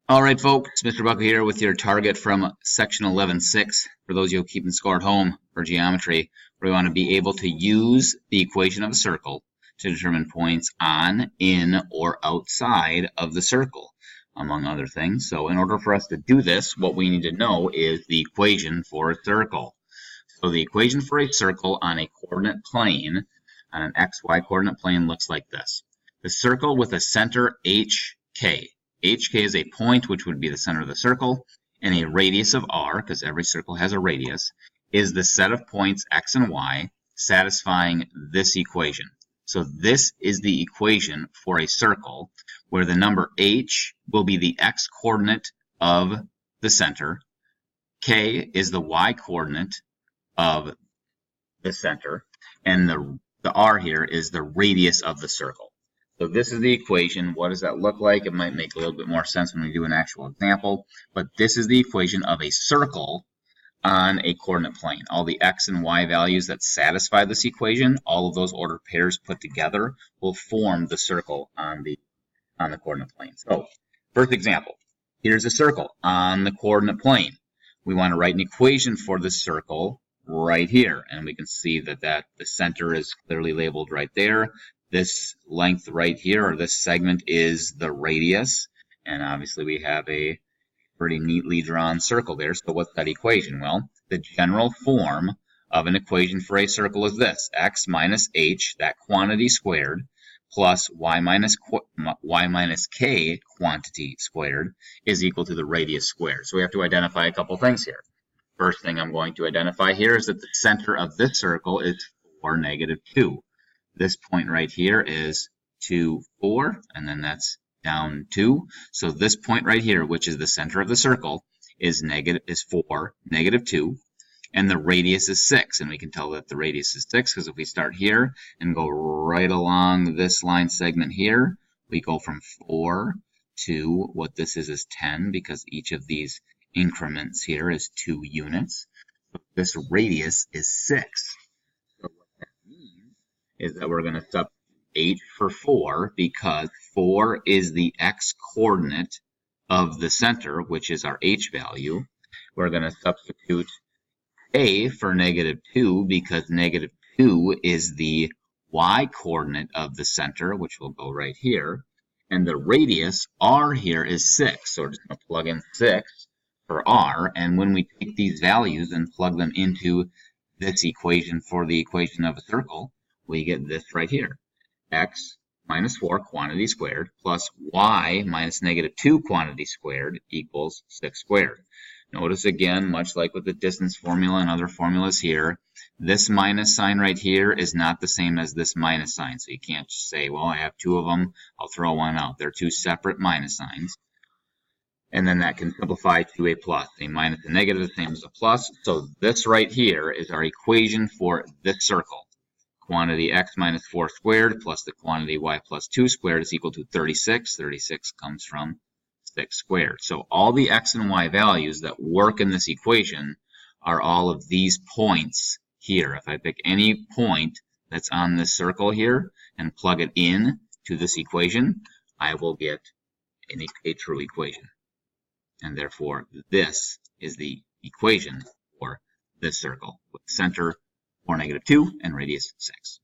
All right, folks, Mr. Buckle here with your target from section 11.6. For those of you keeping score at home for geometry, we want to be able to use the equation of a circle to determine points on, in, or outside of the circle, among other things. So in order for us to do this, what we need to know is the equation for a circle. So the equation for a circle on a coordinate plane, on an xy coordinate plane, looks like this. The circle with a center HK. HK is a point, which would be the center of the circle, and a radius of r, because every circle has a radius, is the set of points x and y satisfying this equation. So this is the equation for a circle where the number h will be the x coordinate of the center, k is the y coordinate of the center, and the r here is the radius of the circle. So this is the equation. What does that look like? It might make a little bit more sense when we do an actual example, but this is the equation of a circle on a coordinate plane. All the x and y values that satisfy this equation, all of those ordered pairs put together will form the circle on the coordinate plane. So, first example, here's a circle on the coordinate plane. We want to write an equation for the circle right here, and we can see that the center is clearly labeled right there. This length right here, or this segment, is the radius, and obviously we have a pretty neatly drawn circle there. So what's that equation? Well, the general form of an equation for a circle is this: x minus h, that quantity squared, plus y minus k quantity squared is equal to the radius squared. So we have to identify a couple things here. First thing I'm going to identify here is that the center of this circle is 4, -2. This point right here is 2, 4, and then that's down 2. So this point right here, which is the center of the circle, is 4, -2, and the radius is 6. And we can tell that the radius is 6 because if we start here and go right along this line segment here, we go from 4 to what this is 10, because each of these increments here is 2 units. So this radius is 6. Is that we're going to substitute h for 4 because 4 is the x coordinate of the center, which is our h value. We're going to substitute a for -2 because -2 is the y coordinate of the center, which will go right here. And the radius r here is 6. So we're just going to plug in 6 for r. And when we take these values and plug them into this equation for the equation of a circle, we get this right here: x minus 4 quantity squared plus y minus -2 quantity squared equals 6 squared. Notice again, much like with the distance formula and other formulas here, this minus sign right here is not the same as this minus sign. So you can't just say, well, I have 2 of them, I'll throw one out. They're 2 separate minus signs. And then that can simplify to a plus. A minus and negative, the same as a plus. So this right here is our equation for this circle. Quantity x minus 4 squared plus the quantity y plus 2 squared is equal to 36. 36 comes from 6 squared. So all the x and y values that work in this equation are all of these points here. If I pick any point that's on this circle here and plug it in to this equation, I will get a true equation. And therefore, this is the equation for this circle with center 4, -2, and radius 6.